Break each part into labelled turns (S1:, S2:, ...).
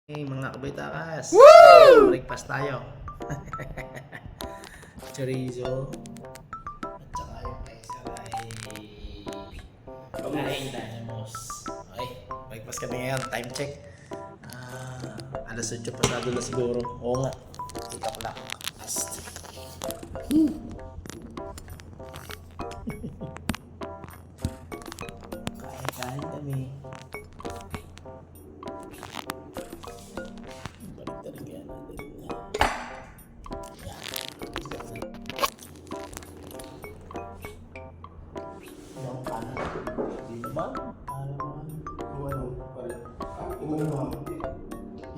S1: Hey mga kabaitakas! Woo! Breakfast tayo. Chorizo. At saka yung isa ay kain dynamos. Okay, breakfast kami ngayon. Time check. Alas 8 pasado na siguro. Oo nga. 8 o'clock. Past. Kain kami.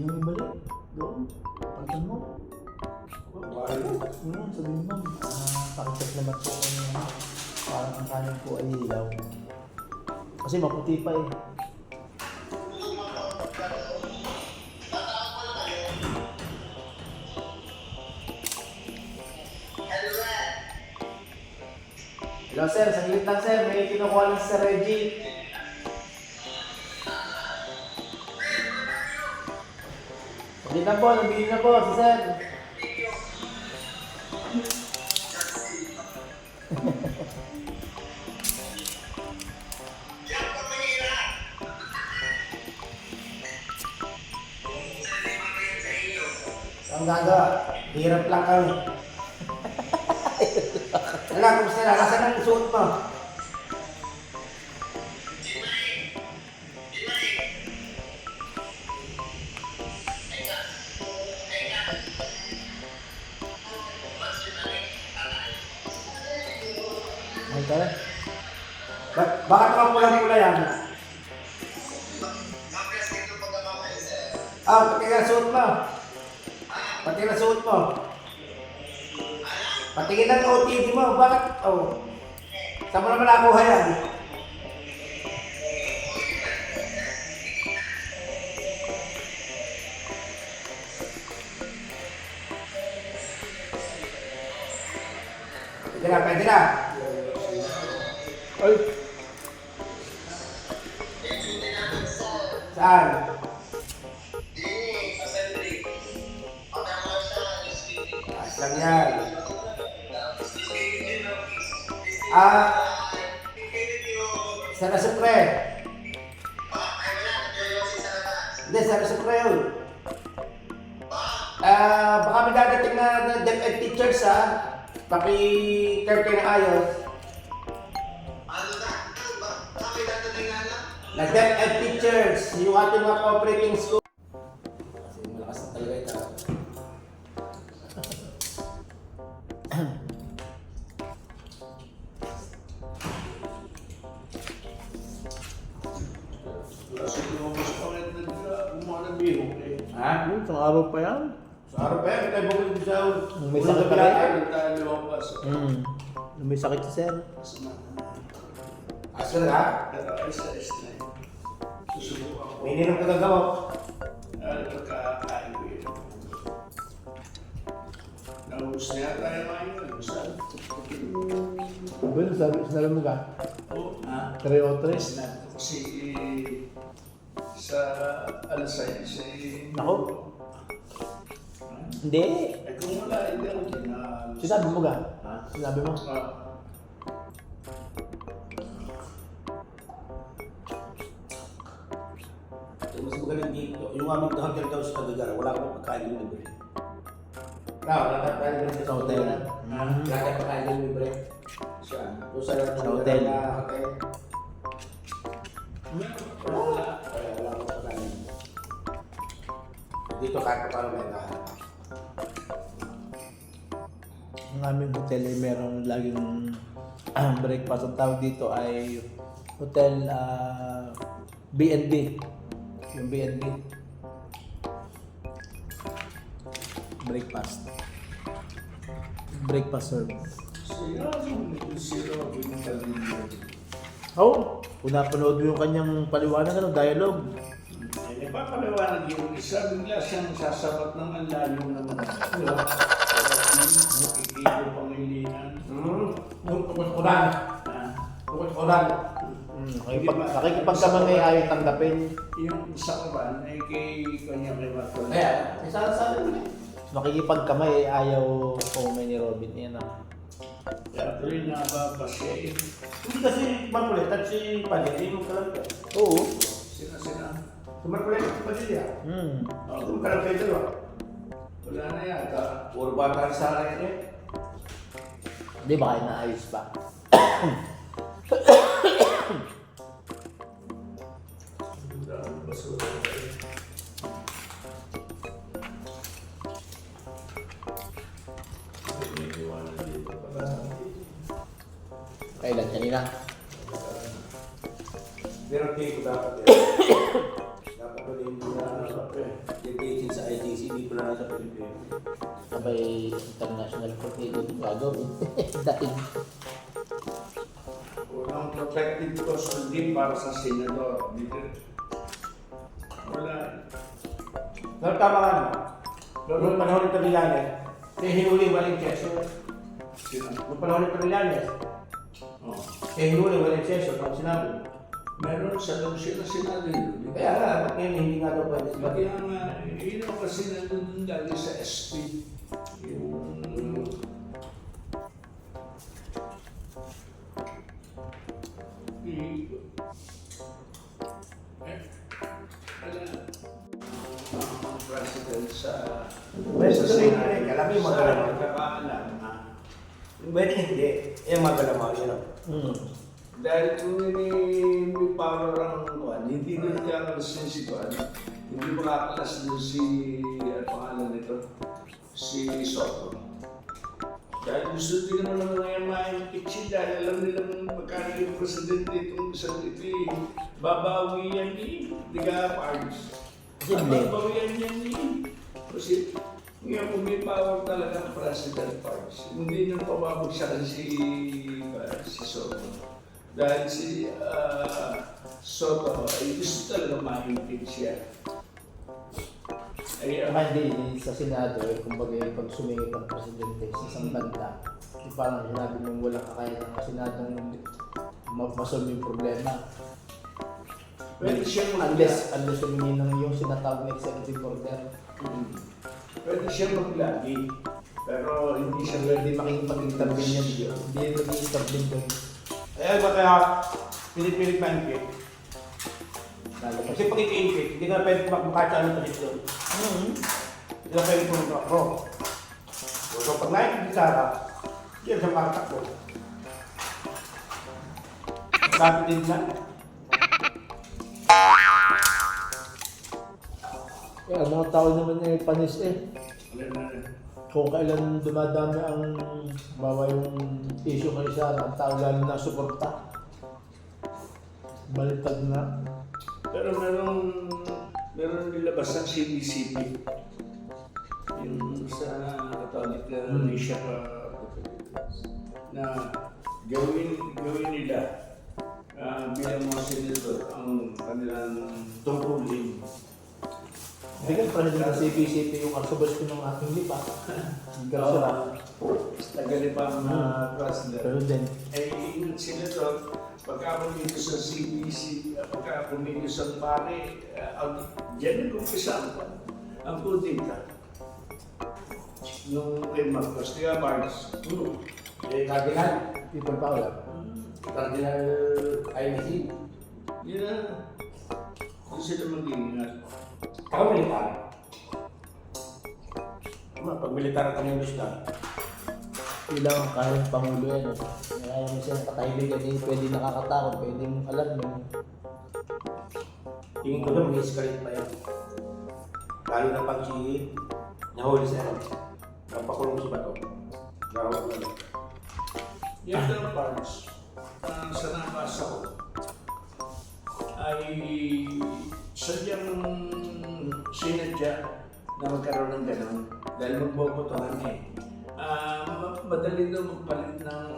S1: Yung ibalik doon, pagkan mo. Sabihin mo, pakicheck naman po parang ang kanin po ay hilaw. Kasi maputi pa eh. Hello sir, saglit lang sir, may kinukuha lang si Sir Reggie. Saglit lang po, nabili na po si sir. Ang gagawa, hirap lang kami. Wala, kumusta na? Nasaan ang suot mo? Ay, tara. Bakit naman pula-pula yan? Pati na suot mo. Pati na suot mo. Patingin ng OTD mo, bakit? Oh. Saan mo naman nakuha yan? Pwede na, pwede na. Ay. Saan? Ayos lang yan. Sana Supre. Hindi, Sana Supre yun. Baka may dadating na DepEd teachers ha. Paki-care kayo na ayos. Na DepEd teachers, yung ating mga cooperating school. Kasi malakas na talaga ito. Ha? Isang araw pa yan?
S2: Sa araw pa yan, tayo bukod din sa
S1: May sakit pa rin?
S2: tayo.
S1: May sakit si sir.
S2: Asal ha? May ninong ka gagawa.
S3: Naubos na yata yung mga yun.
S1: Ano sinabi mo ka?
S3: Oo.
S1: 3 o 3?
S3: Kasi sa alasay,
S1: Nako. Hindi.
S3: Eh kung wala, hindi ako tinalo.
S1: Sinabi mo ka?
S3: Ha?
S1: Sinabi mo?
S2: Mas magaling dito. Yung aming hanggang daw sa Cagagar, wala akong pagkain ng libre. Wala ka pagkain ng libre
S1: Sa hotel.
S2: Wala ka pagkain ng libre. Saan? Doon sa
S1: hotel.
S2: hotel. Wala akong pagkain. Dito kahit pa paano may lahat.
S1: Ang aming hotel ay merong laging breakfast. Ang tawag dito ay hotel B&B. Yung B&B. Breakfast. Breakfast service. Oh, kung napanood mo yung kanyang paliwanag, dialogue.
S3: Napapaliwanag yung isa, bigla siyang sasabat ng ang layo naman. Ikikip ang ilinan.
S2: Bukod-kudan. Bukod-kudan.
S1: Nakikipagkamangay ayaw tanggapin.
S3: Yung sa kaban ay kay kanya may matulog.
S2: Kaya, isa-isa mo.
S1: Nakikipagkamay ayaw kumay ni Robin. Yan ah.
S3: Kaya tuloy na babasya eh.
S2: Hindi kasi Marcoleta at si Padilla, yung magkalampi.
S1: Oo.
S3: Sina.
S2: Si Marcoleta at si Padilla. Yung magkalampi dalawa.
S3: Wala na yata.
S2: Puro bata sa akin eh.
S1: Di ba kayo naayos pa?
S3: Ang basura eh. May iwanan dito pala.
S1: Kailan? Kanina?
S2: Pero tingin ko dapat eh. Dapat ko din na yung dating sa IGC, hindi ko na nasa Pilipinas.
S1: Sabay international court dito gagawin. Dahil
S3: Walang protective custody para sa senador. Dito. Wala.
S2: Pero tama ka naman. Noong panahon ng Trillanes, hinuli walang keso.
S3: Sina.
S2: Noong panahon ng Trillanes,
S3: Oh.
S2: hinuli walang keso. Kung sinabi.
S3: Meron sa doon sila sinabi yun.
S2: Kaya nga, ngayon hindi nga daw pwede sila.
S3: Kaya nga, yun ang kasi nandun lagi sa SP. Yung... President sa...
S2: Sa Senate, alam mo yung magalang.
S3: Nagkakaalam na.
S2: Pwede hindi. Magalamang yun.
S3: Dahil kung may power ang kuwan, hindi na nagkakalas si kuwan. Hindi makakalas din si, ano pangalan nito, si Soto. Dahil gusto din naman ng mga maimikitsi dahil alam nilang pagkano yung presidente itong isang ito eh. Babawi yan eh, di ka parts. Babawi yan eh. Kasi ngayon kung may power talaga ang president parts, hindi nang pababagsakan si Soto. Dahil si Soto ay gusto talaga mahimpig siya. Ay,
S1: hindi sa Senado, kumbaga pag sumingit ang presidente sa isang banda, parang sinabi mong walang kakayanan ng Senadong masolve yung problema.
S3: pwede siyang
S1: Unless humingi ng yung sinatawag na executive order.
S3: Pwede siyang maglagi. Pero hindi siya
S1: Hindi makikipag-intervene yan. Hindi nag-i-intervene doon.
S2: Kaya pinipilit ma-impit.
S1: Lalabas.
S2: Kasi pag i-impit, hindi ka pwede makakasya ng talit doon. Hindi ka pwede pumunta ako. So pag nakikita ka, hindi ka makatakbo. Sabi din na.
S1: Kaya mga tao naman ay panis eh.
S3: Wala na rin.
S1: Kung kailan dumadami ang bawa yung issue ng isa, ang tao lalo na suporta. Balitag na.
S3: Pero meron nilabas ang CBCP. Yung sa Catholic Asia na gawin nila bilang mga senador ang kanilang tungkulin.
S1: Bigyan pa rin ng CPCP yung kasubos ko ng aking lipa. Garsa.
S3: Tagali pa ang president.
S1: Pero din,
S3: Ay ingat sila doon, pagka pumilos sa CBC, pagka pumilos sa pare, dyan nag-umpisa ang politika. Nung kay Marcos, kaya Marcos,
S2: Cardinal.
S1: people power.
S2: Cardinal IBC.
S3: yun na, doon sila mag-iingat.
S2: Ako militar. Pag militar ka ng na,
S1: Ilang kahit pangulo yan. Kaya mo siya nakatahimik yan, pwede nakakatakot, pwede mong alam yung
S2: tingin ko doon mag-escalate pa yan. Lalo na pag si nahuli sa ano, napakulong si Bato. Narawag na lang.
S3: Yung other parts, sa nabasa ko, ay sadyang sinadya na magkaroon ng gano'n dahil magbobotohan eh. Madali daw magpalit ng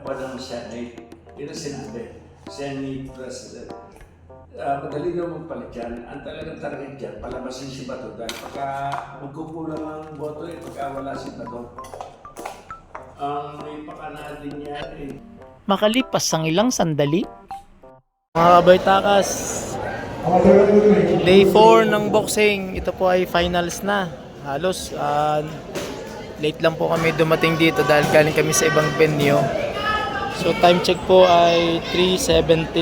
S3: ng Senate. Yun ang sinabi, Senate President. Madali daw magpalit yan. Ang talagang target dyan, palabasin si Bato dahil pagka magkukulang ang boto pagka wala si Bato. Ang may pakana din yan eh.
S1: Makalipas ang ilang sandali. Mga kabaytakas, day 4 ng boxing. Ito po ay finals na. Halos late lang po kami dumating dito dahil galing kami sa ibang venue. So time check po ay 4:17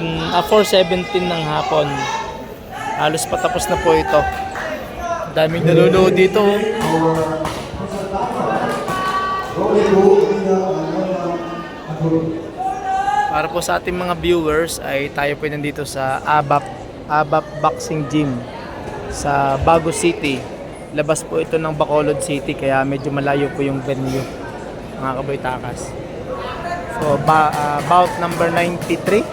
S1: ng hapon. Halos patapos na po ito. Daming nanonood dito. Para po sa ating mga viewers ay tayo po nandito sa ABAP Boxing Gym sa Bago City. Labas po ito ng Bacolod City kaya medyo malayo po yung venue, mga kabaytakas. So about number 93.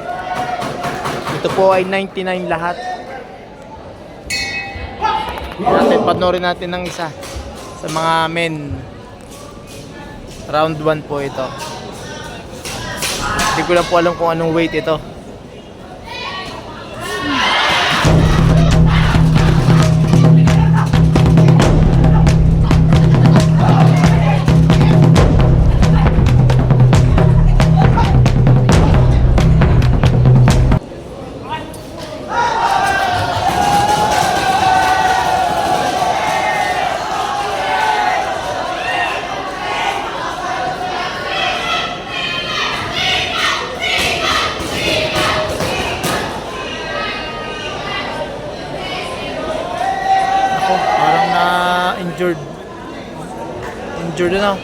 S1: Ito po ay 99 lahat. Panoorin natin ng isa sa mga men. Round 1 po ito. Hindi ko lang po alam kung anong weight ito. Parang na-injured. Injured na.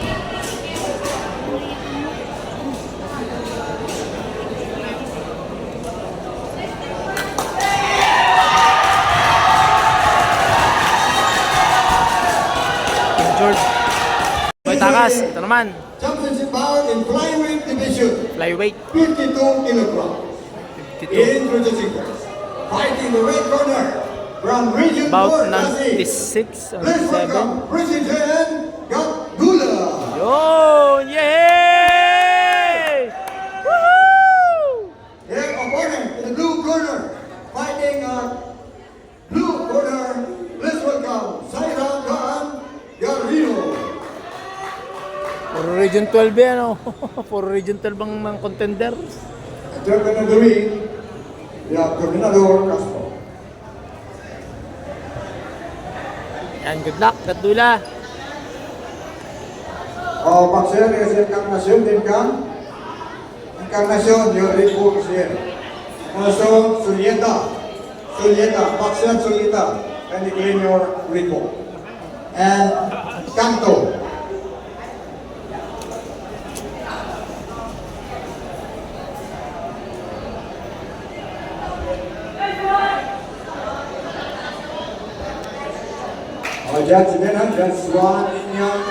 S1: Injured. Baytakas, ito naman.
S4: Championship bout in flyweight division,
S1: Flyweight.
S4: 52 kilograms.
S1: 52.
S4: Introducing first, fighting the red corner from Region 4,
S1: About
S4: Pasig.
S1: 96 or
S4: Please
S1: 7.
S4: welcome President Gagdula.
S1: Yun! Yay! Woohoo!
S4: Their opponent in the blue corner, fighting blue corner. Please welcome Saira Khan Garrido.
S1: Puro Region 12 yan, oh. Puro Region 12 ang mga contender.
S4: Champion of the ring, we have Coordinador Castro.
S1: Yan, good luck, Gagdula.
S4: Boxer es Encarnación del Can. Encarnación, yo rico boxer. Also, Sulieta, boxer Sulieta, and you claim your rico. And Canto. Judge Menon, Judge 1, Inya,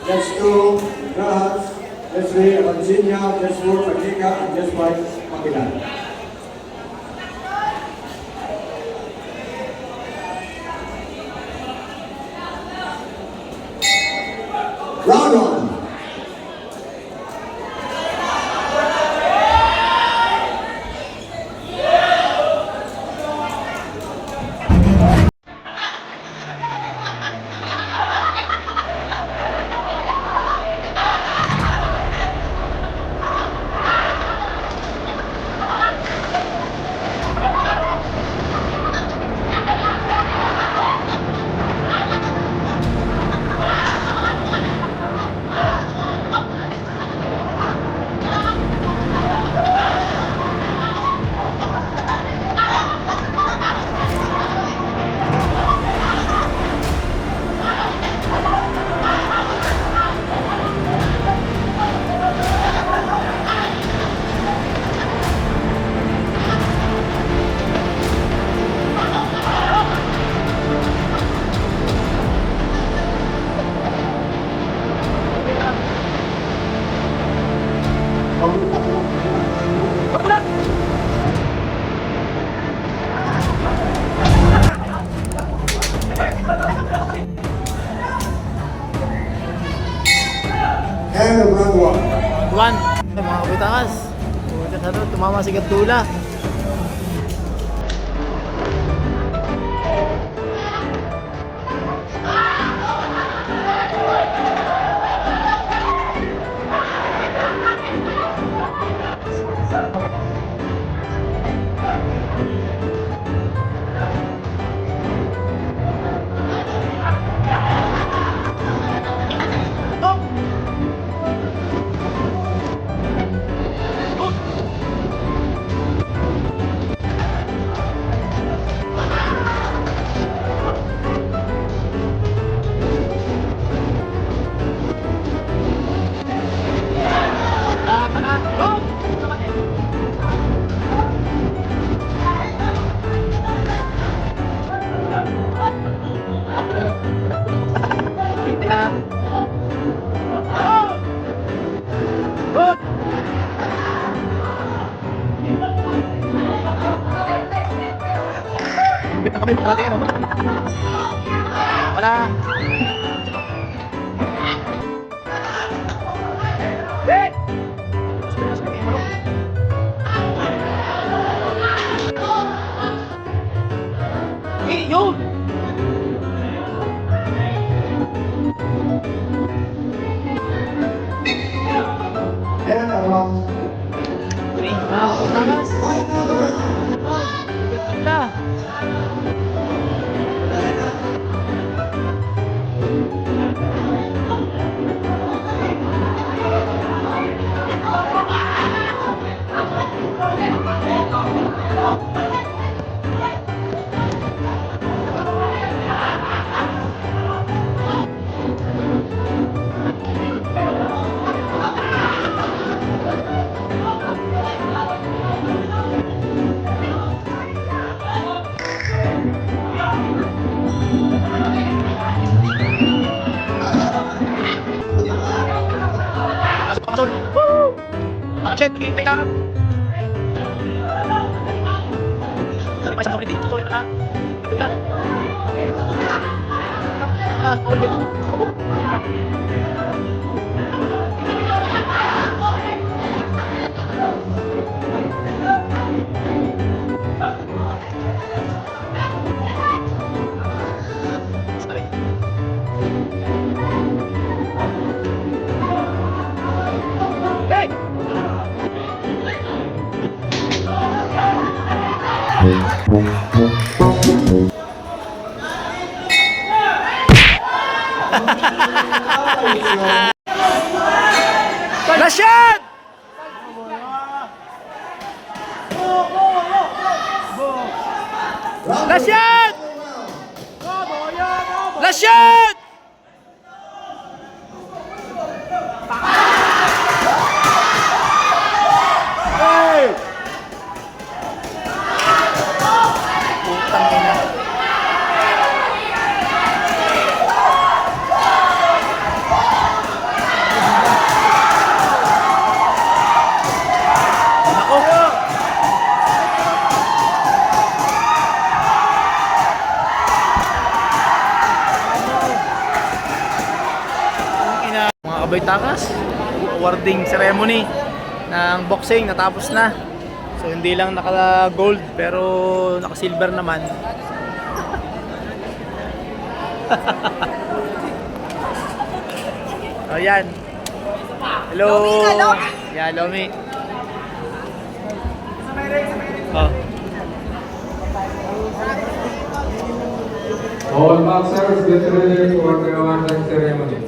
S4: Judge 2, Grahas, Judge 3, Abansinya, Judge 4, Patika, and Judge 5, Makilan. Round 1. End of round 1.
S1: Juan, mga kabitakas. Tumama si Gagdula. Wala. Yun!
S4: And around.
S1: Takas! Ganda! Pasok! Woo! Check! Take up! May isang ulit dito. Ulit. Sorry. Hey! Lasyan! Lasyan! Lasyan! Putang ina. Ako. Mga kabay takas, awarding ceremony ng boxing natapos na. So hindi lang naka-gold pero naka-silver naman. Oh, yan. Hello. Yeah, Lomi. Oh.
S5: All boxers get ready for the awarding ceremony.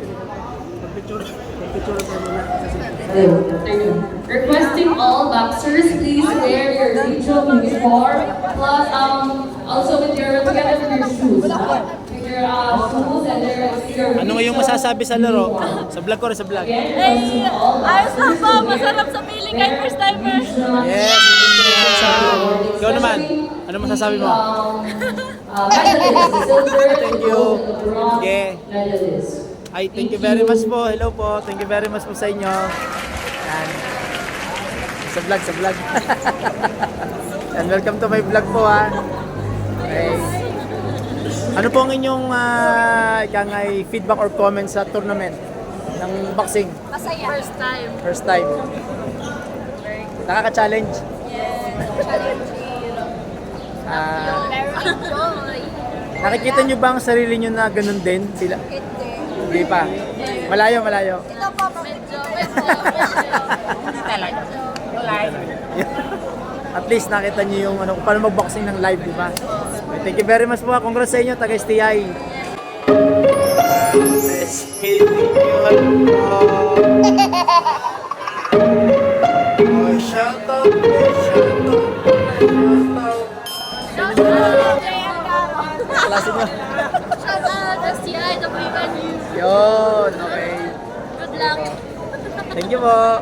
S6: Requesting all boxers please wear your regional uniform plus also with your together with your shoes. With your shoes and your
S1: Ano nga yung masasabi sa laro? Sa vlog ko rin sa vlog.
S6: Ay,
S7: Ayos lang po, masarap sa feeling kahit first timer.
S1: Yes. Ikaw naman, ano masasabi mo?
S6: Thank
S1: you. Okay.
S6: Medalist.
S1: Ay, thank you very much po. Hello po. Thank you very much po sa inyo. Yan. Sa vlog. And welcome to my vlog po ha. Okay. Ano po ang inyong ikangay feedback or comments sa tournament ng boxing?
S7: Masaya. First time.
S1: First time. Nakaka-challenge?
S7: Yes. Challenging. Very enjoy.
S1: Nakikita nyo ba ang sarili nyo na ganun din sila? Hindi pa. Malayo.
S7: Ito po, medyo.
S1: At least nakita niyo yung ano, kung paano mag-boxing ng live, di ba? Thank you very much po. Congrats sa inyo, taga STI. Shout out. Klase nyo.
S7: Shout out, STI, the venue.
S1: Yun, okay.
S7: Good luck.
S1: Thank you po.